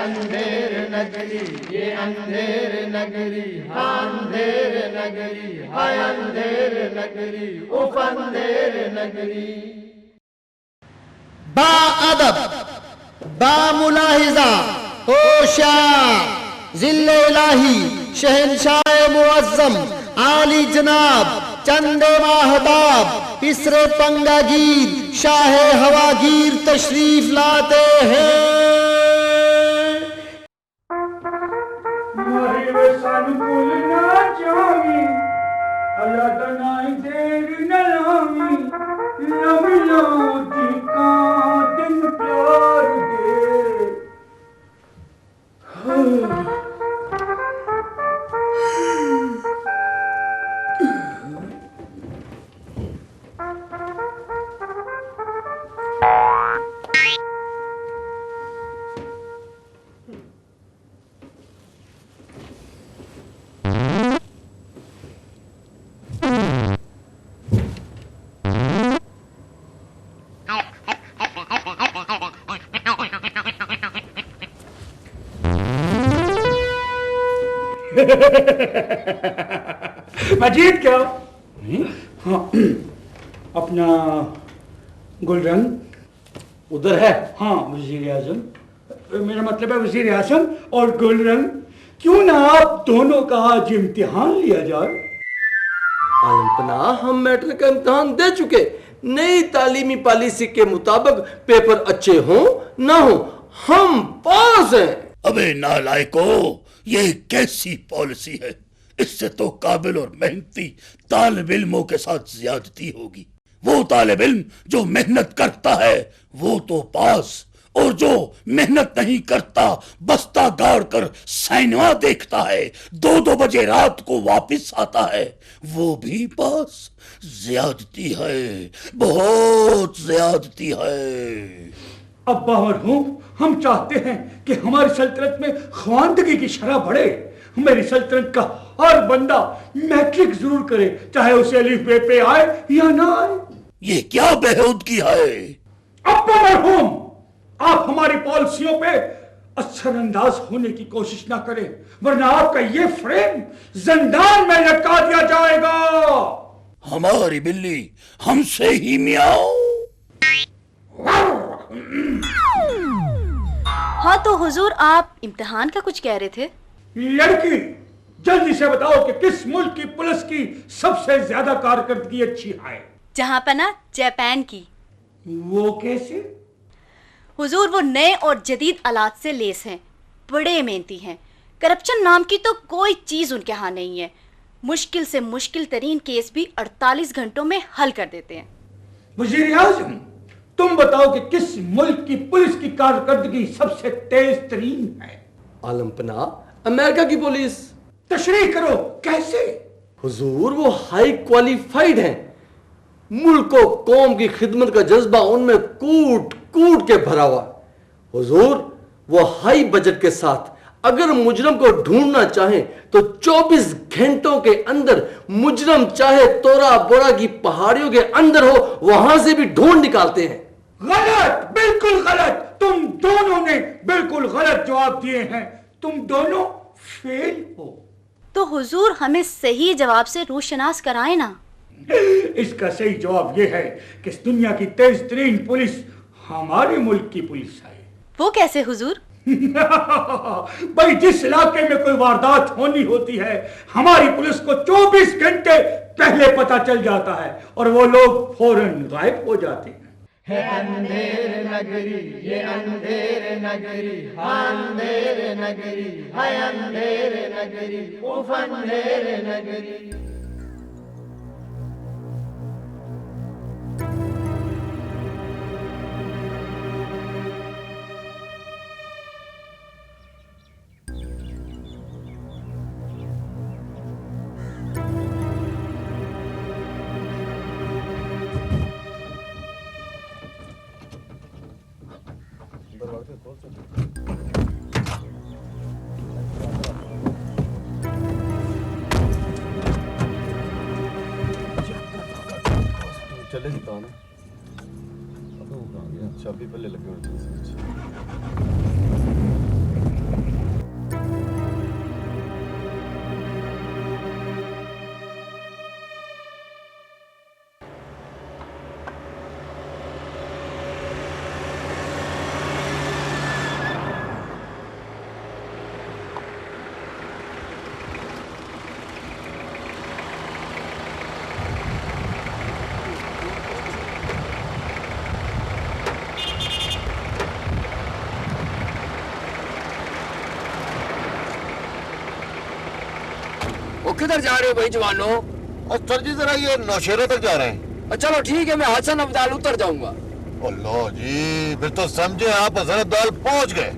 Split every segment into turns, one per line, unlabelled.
اندھیر نگری یہ اندھیر نگری اندھیر نگری ہائے اندھیر نگری اف اندھیر نگری.
با ادب با ملاحظہ ہوشیار ذل الہی شہنشاہ معظم عالی جناب چند ماہتاب پسر پنگا گیر شاہ ہوا گیر تشریف لاتے ہیں.
سان بھولنا چاہیے اللہ دنائی دیر نلامی لملو دیکھا دن پیار دے. مجید کیا ہاں اپنا گل رنگ
ادھر ہے.
ہاں وزیر اعظم میرا مطلب ہے وزیر اعظم اور گل رنگ کیوں نہ آپ دونوں کا آج امتحان لیا جائے.
عالم پناہ ہم میٹرک کا امتحان دے چکے. نئی تعلیمی پالیسی کے مطابق پیپر اچھے ہوں نہ ہوں ہم پاس ہیں.
ابے نالائکو یہ کیسی پالیسی ہے؟ اس سے تو قابل اور محنتی طالب علموں کے ساتھ زیادتی ہوگی. وہ طالب علم جو محنت کرتا ہے وہ تو پاس، اور جو محنت نہیں کرتا بستہ گاڑ کر سینما دیکھتا ہے 2 بجے رات کو واپس آتا ہے وہ بھی پاس. زیادتی ہے، بہت زیادتی ہے.
ابا مرحوم ہم چاہتے ہیں کہ ہماری سلطنت میں خواندگی کی شرح بڑھے. میری سلطنت کا ہر بندہ میٹرک ضرور کرے چاہے اسے الف بے پہ آئے یا نہ آئے.
یہ کیا بےہودگی ہے؟
ابا مرحوم آپ ہماری پالیسیوں پہ اثر انداز ہونے کی کوشش نہ کریں ورنہ آپ کا یہ فریم زندان میں لٹکا دیا جائے گا.
ہماری بلی ہم سے ہی میاؤ.
ہاں تو حضور آپ امتحان کا کچھ کہہ رہے تھے.
لڑکی جلدی سے بتاؤ کہ کس ملک کی پولیس کی سب سے زیادہ کارکردگی اچھی ہے؟
جہاں پنا جاپان کی.
وہ کیسے؟
حضور وہ نئے اور جدید آلات سے لیس ہیں، بڑے محنتی ہیں. کرپشن نام کی تو کوئی چیز ان کے ہاں نہیں ہے. مشکل سے مشکل ترین کیس بھی 48 گھنٹوں میں حل کر دیتے ہیں.
وزیر اعظم تم بتاؤ کہ کس ملک کی پولیس کی کارکردگی سب سے تیز ترین ہے؟
عالم پناہ امریکہ کی پولیس.
تشریح کرو کیسے؟
حضور وہ ہائی کوالیفائیڈ ہیں. ملک و قوم کی خدمت کا جذبہ ان میں کوٹ کوٹ کے بھرا ہوا. حضور وہ ہائی بجٹ کے ساتھ اگر مجرم کو ڈھونڈنا چاہیں تو 24 گھنٹوں کے اندر مجرم چاہے تورا بورا کی پہاڑیوں کے اندر ہو وہاں سے بھی ڈھونڈ نکالتے ہیں.
غلط، بالکل غلط. تم دونوں نے بالکل غلط جواب دیے ہیں. تم دونوں فیل ہو.
تو حضور ہمیں صحیح جواب سے روشناس کرائے نا.
اس کا صحیح جواب یہ ہے کہ اس دنیا کی تیز ترین پولیس ہمارے ملک کی پولیس ہے.
وہ کیسے حضور؟
بھائی جس علاقے میں کوئی واردات ہونی ہوتی ہے ہماری پولیس کو 24 گھنٹے پہلے پتہ چل جاتا ہے اور وہ لوگ فوراً غائب ہو جاتے ہیں.
ہے اندھیر نگری یہ اندھیر نگری اندھیر نگری ہے اندھیر نگری اف اندھیر نگری.
چلے جاتا نا چابی پہلے لگے ہوئے
وہ کدھر جا رہے ہو بھائی جوانوں؟
سر جی ذرا یہ نوشیرہ تک جا رہے ہیں.
چلو ٹھیک ہے، میں حسن ابدال اتر جاؤں گا.
اللہ جی، پھر تو سمجھے آپ حسن ابدال پہنچ گئے.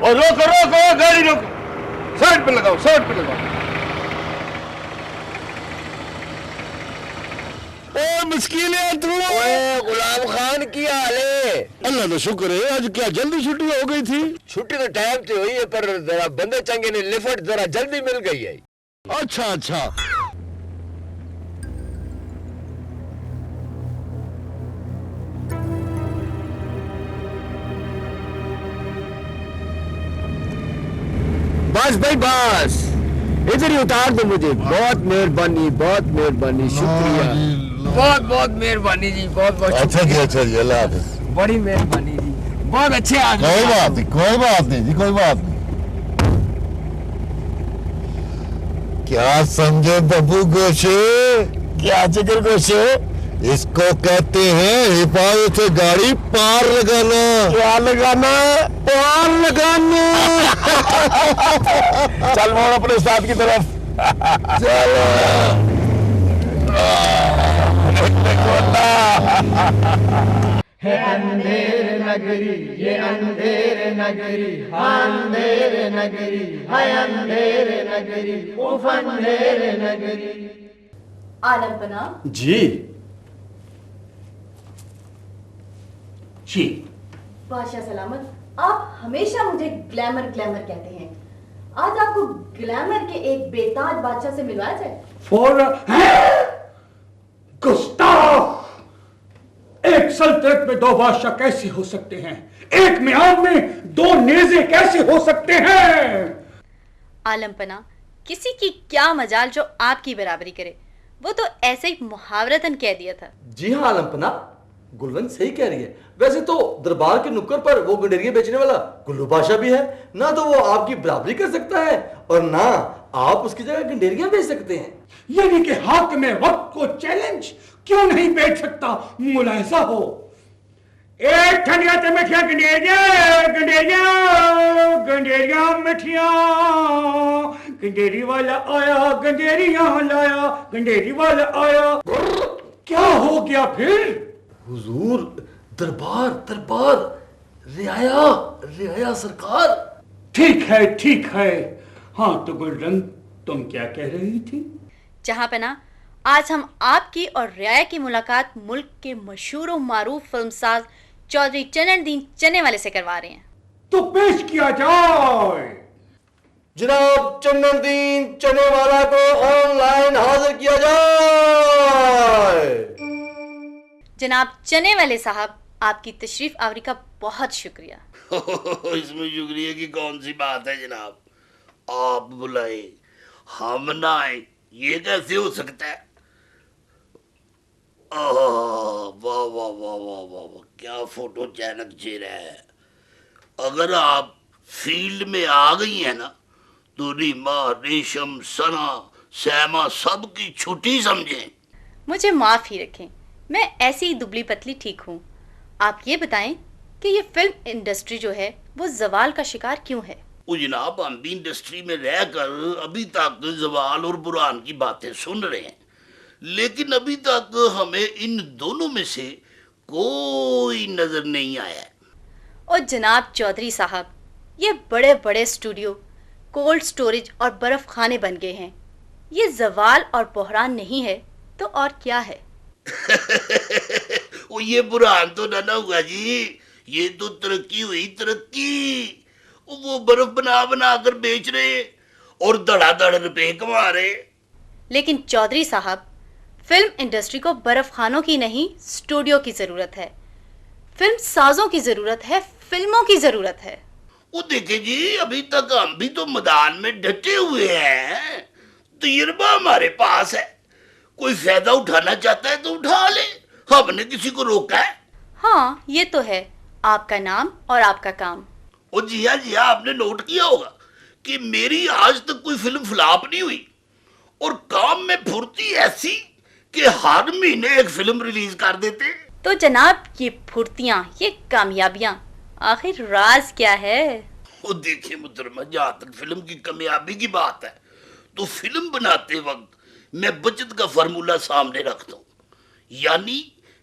اور روکو روکو، گاڑی روکو، سائڈ پہ لگاؤ، سائڈ پہ لگاؤ.
غلام خان کی حال ہے؟
اللہ کا شکر ہے. آج کیا جلدی چھٹی ہو گئی تھی؟
چھٹی تو ٹائم سے ہوئی ہے، پر ذرا بندے چنگے نے لفٹ ذرا جلدی مل گئی ہے.
اچھا اچھا.
بس بھائی بس، ادھر ہی اتار دو مجھے. بہت مہربانی، بہت مہربانی، شکریہ. بہت بہت مہربانی جی، بہت بہت
اچھا جی، اچھا جی، اللہ حافظ.
بڑی مہربانی جی، بہت اچھے آدمی.
کوئی بات نہیں، کوئی بات نہیں جی، کوئی بات نہیں. کیا سمجھے ببو گوشے؟ کیا جگر گوشے؟ اس کو کہتے ہیں حفاظت سے گاڑی پار لگانا. کیا لگانا؟ پار لگانا. چل موڑ اپنے استاد کی طرف. چلو
ہے اندھیر نگری، یہ اندھیر نگری، اندھیر نگری، ہے اندھیر نگری، اف اندھیر نگری.
عالم پناہ
جی جی.
بادشاہ سلامت، آپ ہمیشہ مجھے گلیمر گلیمر کہتے ہیں. آج آپ کو گلیمر کے ایک بے تاج بادشاہ سے ملوایا جائے.
گستاخ! ایک سلطنت میں دو بادشاہ کیسے ہو سکتے ہیں؟ ایک میام میں دو نیزے کیسے ہو سکتے ہیں؟
عالم پناہ، کسی کی کیا مجال جو آپ کی برابری کرے. وہ تو ایسے ہی محاورتاً کہہ دیا تھا.
جی ہاں عالم پناہ، گلوند صحیح کہہ رہی ہے. ویسے تو دربار کے نکر پر وہ گنڈیریاں بیچنے والا گلو بادشاہ بھی ہے. نہ تو وہ آپ کی برابری کر سکتا ہے اور نہ آپ اس کی جگہ گنڈیریاں بیچ سکتے ہیں.
یعنی کہ حاکم وقت کو چیلنج کیوں نہیں بیچ سکتا؟ ملاحظہ ہو. ایک ٹھنڈیا تے مٹھیاں گنڈیریاں، گنڈیریاں گنڈیریاں مٹھیاں. گنڈیری والا آیا، گنڈیریاں لایا، گنڈیری والا آیا. کیا ہو گیا پھر؟
حضور، دربار دربار، رعایا رعایا سرکار.
ٹھیک ہے ٹھیک ہے. ہاں تو گلرنگ، تم کیا کہہ رہی تھی؟
جہاں پناہ، آج ہم آپ کی اور رعایا کی ملاقات ملک کے مشہور و معروف فلم ساز چودھری چنن دین چنے والے سے کروا رہے ہیں.
تو پیش کیا جائے.
جناب چنن دین چنے والا کو آن لائن حاضر کیا جائے.
جناب چنے والے صاحب، آپ کی تشریف آوری کا بہت شکریہ.
اس میں شکریہ کی کون سی بات ہے جناب؟ آپ بلائے ہم نہ آئے، یہ کیسے ہو سکتا ہے؟ واہ واہ واہ واہ واہ، کیا فوٹو چینک چہرہ ہے. اگر آپ فیلڈ میں آ گئی ہیں نا تو ریما، ریشم، سنا، سیما سب کی چھٹی سمجھیں.
مجھے معاف ہی رکھیں، میں ایسی ہی دبلی پتلی ٹھیک ہوں. آپ یہ بتائیں کہ یہ فلم انڈسٹری جو ہے وہ زوال کا شکار کیوں ہے؟
وہ جناب، ہم بھی انڈسٹری میں رہ کر ابھی تک زوال اور برہان کی باتیں سن رہے ہیں، لیکن ابھی تک ہمیں ان دونوں میں سے کوئی نظر نہیں آیا.
اور جناب چودھری صاحب، یہ بڑے بڑے اسٹوڈیو، کولڈ سٹوریج اور برف خانے بن گئے ہیں. یہ زوال اور بحران نہیں ہے تو اور کیا ہے؟
وہ یہ برہان تو نہ ہوا جی، یہ تو ترقی ہوئی ترقی. وہ برف بنا بنا کر بیچ رہے اور دڑا دڑ روپے کما رہے.
لیکن چودھری صاحب، فلم انڈسٹری کو برف خانوں کی نہیں اسٹوڈیو کی ضرورت ہے. فلم سازوں کی ضرورت ہے، فلموں کی ضرورت ہے.
وہ دیکھیں جی، ابھی تک ہم بھی تو میدان میں ڈٹے ہوئے ہیں. تجربہ ہمارے پاس ہے، کوئی فائدہ اٹھانا چاہتا ہے تو اٹھا لے. ہم نے کسی کو روکا ہے؟
ہاں، یہ تو ہے آپ کا نام اور آپ کا کام.
اور جی ہاں، آپ نے نوٹ کیا ہوگا کہ میری آج تک کوئی فلم فلاپ نہیں ہوئی، اور کام میں پھرتی ایسی کہ ہر مہینے ایک فلم ریلیز کر دیتے.
تو جناب یہ پھرتیاں، یہ کامیابیاں، آخر راز کیا ہے؟
وہ دیکھیں محترمہ، جہاں تک فلم کی کامیابی کی بات ہے تو فلم بناتے وقت میں بچت کا فارمولہ سامنے رکھتا ہوں، یعنی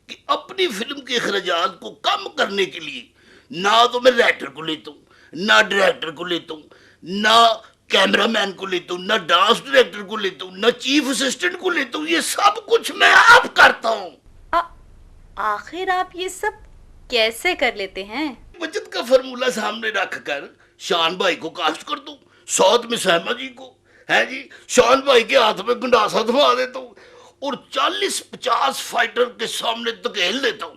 کہ اپنی فلم کے اخراجات کو کم کرنے کے لیے نہ تو میں رائٹر کو لیتا ہوں، نہ ڈائریکٹر کو لیتا ہوں، نہ کیمرہ مین کو لیتا ہوں، نہ ڈانس ڈائریکٹر کو لیتا ہوں، نہ چیف اسسٹنٹ کو لیتا ہوں، یہ سب کچھ میں آپ کرتا ہوں۔
آخر آپ یہ سب کیسے کر لیتے ہیں؟
بچت کا فارمولہ سامنے رکھ کر شان بھائی کو کاسٹ کر دوں، ساتھ میں سہما جی کو، ہے جی، شان بھائی کے ہاتھ میں گنڈاسا دھما دیتا ہوں اور 40-50 فائٹر کے سامنے دھکیل دیتا ہوں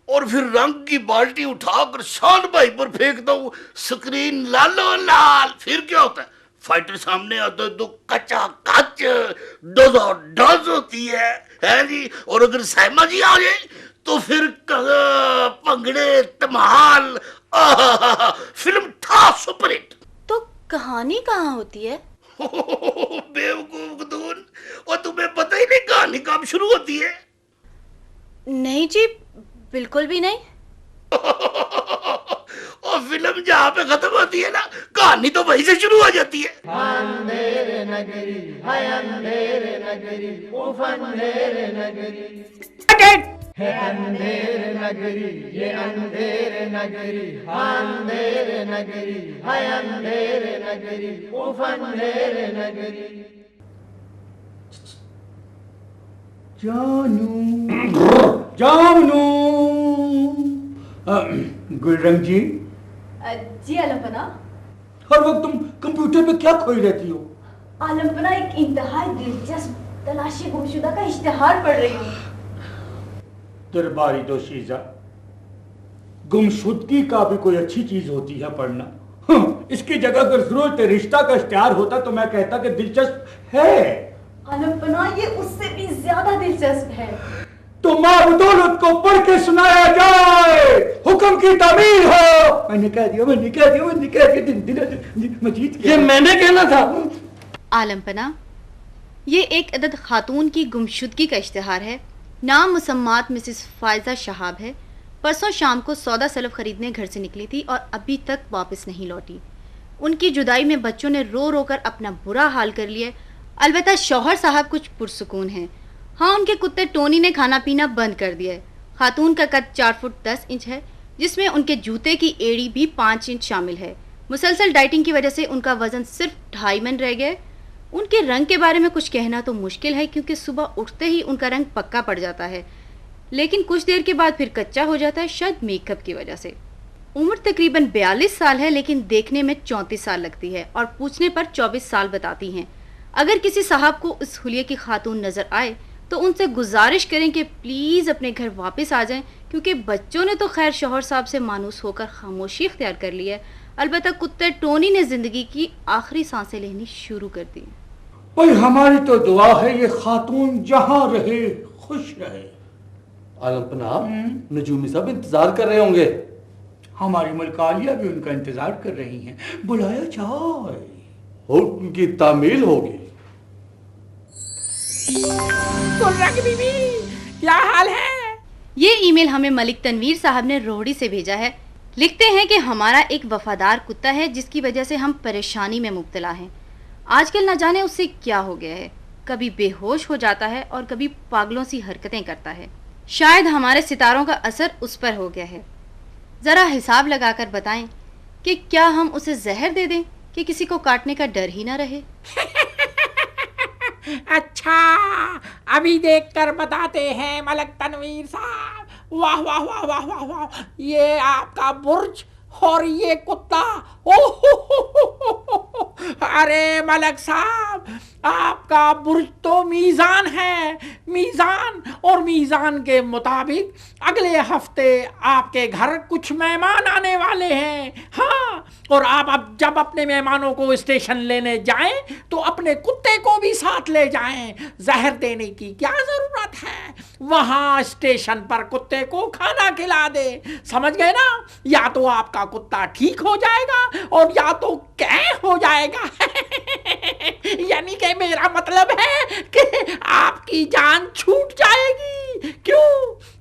اور پھر رنگ کی بالٹی اٹھا کر شان بھائی پر پھینکتا ہوں، سکرین لالو لال۔ پھر کیا ہوتا ہے؟ فائٹر سامنے آتا ہے تو کچا کچ ڈوزو ڈوز ہوتی ہے جی، اور اگر سہما جی آ جائے تو پھر پنگڑے تمہال، فلم تھا سپر ہٹ۔
تو کہانی کہاں ہوتی ہے؟
بیوقوف گدون، اور تمہیں پتہ ہی نہیں کہانی کب شروع ہوتی ہے؟
نہیں جی، بالکل بھی نہیں۔
اور فلم جہاں پہ ختم ہوتی ہے نا، کہانی تو وہیں سے شروع ہو جاتی ہے۔
اندھیر نگری ہے اندھیر نگری، اف اندھیر نگری ہے اندھیر نگری، یہ اندھیر نگری، اندھیر نگری ہے اندھیر نگری، اف اندھیر نگری۔
جانو گلرنگ جی،
جی عالم پناہ،
ہر وقت تم کمپیوٹر پہ کیا کھوئی رہتی ہو؟
عالم پناہ ایک انتہائی دلچسپ تلاشی گمشدہ کا اشتہار پڑھ رہی ہوں۔
درباری دوشیزہ، گمشدگی کا بھی کوئی اچھی چیز ہوتی ہے پڑھنا؟ اس کی جگہ اگر ضرورت رشتہ کا اشتہار ہوتا تو میں کہتا کہ دلچسپ ہے۔
عالم پناہ، یہ اس سے بھی زیادہ دلچسپ ہے۔
تو ماں بدولت کو پڑھ کے سنایا جائے، حکم کی تعمیر ہو۔ میں نے کہہ دیا مجید، یہ میں نے کہنا تھا۔
عالم پناہ، یہ ایک عدد خاتون کی گمشدگی کا اشتہار ہے۔ نام مسمات مسز فائزہ شہاب ہے۔ پرسوں شام کو سودا سلف خریدنے گھر سے نکلی تھی اور ابھی تک واپس نہیں لوٹی۔ ان کی جدائی میں بچوں نے رو رو کر اپنا برا حال کر لیا، البتہ شوہر صاحب کچھ پرسکون ہیں۔ ہاں، ان کے کتے ٹونی نے کھانا پینا بند کر دیا ہے۔ خاتون کا قد 4 فٹ 10 انچ ہے، جس میں ان کے جوتے کی ایڑی بھی 5 انچ شامل ہے۔ مسلسل ڈائٹنگ کی وجہ سے ان کا وزن صرف 2.5 من رہ گیا۔ ان کے رنگ کے بارے میں کچھ کہنا تو مشکل ہے، کیونکہ صبح اٹھتے ہی ان کا رنگ پکا پڑ جاتا ہے، لیکن کچھ دیر کے بعد پھر کچا ہو جاتا ہے، شاید میک اپ کی وجہ سے۔ عمر تقریباً 42 سال ہے، لیکن دیکھنے میں 34 سال لگتی ہے اور پوچھنے پر 24 سال بتاتی ہیں۔ اگر کسی صاحب کو اس حلیے کی خاتون نظر آئے تو ان سے گزارش کریں کہ پلیز اپنے گھر واپس آ جائیں، کیونکہ بچوں نے تو خیر شوہر صاحب سے مانوس ہو کر خاموشی اختیار کر لی ہے، البتہ کتے ٹونی نے زندگی کی آخری سانسیں لینے شروع کر دی۔
بھئی ہماری تو دعا ہے یہ خاتون جہاں رہے خوش رہے۔
عالم پناہ، نجومی صاحب انتظار کر رہے ہوں گے۔
ہماری ملکالیہ بھی ان کا انتظار کر رہی ہیں، بلایا جائے۔
حکم کی تعمیل ہوگی۔
گلرنگ بی بی، کیا حال ہے؟
یہ ای میل ہمیں ملک تنویر صاحب نے روہڑی سے بھیجا ہے۔ لکھتے ہیں کہ ہمارا ایک وفادار کتا ہے جس کی وجہ سے ہم پریشانی میں مبتلا ہیں۔ آج کل نہ جانے اس سے کیا ہو گیا ہے، کبھی بے ہوش ہو جاتا ہے اور کبھی پاگلوں سی حرکتیں کرتا ہے۔ شاید ہمارے ستاروں کا اثر اس پر ہو گیا ہے۔ ذرا حساب لگا کر بتائیں کہ کیا ہم اسے زہر دے دیں کہ کسی کو کاٹنے کا ڈر ہی نہ رہے؟
اچھا، ابھی دیکھ کر بتاتے ہیں ملک تنویر صاحب۔ واہ واہ واہ واہ واہ واہ، یہ آپ کا برج اور یہ کتا۔ ارے ملک صاحب، آپ کا برج تو میزان ہے، میزان، اور میزان کے مطابق اگلے ہفتے آپ کے گھر کچھ مہمان آنے والے ہیں۔ ہاں، اور آپ اب جب اپنے مہمانوں کو اسٹیشن لینے جائیں تو اپنے کتے کو بھی ساتھ لے جائیں۔ زہر دینے کی کیا ضرورت ہے، وہاں اسٹیشن پر کتے کو کھانا کھلا دے۔ سمجھ گئے نا؟ یا تو آپ کا کتا ٹھیک ہو جائے گا اور یا تو کہیں ہو جائے گا۔ یعنی کہ میرا مطلب ہے کہ آپ کی جان چھوٹ جائے گی۔ کیوں؟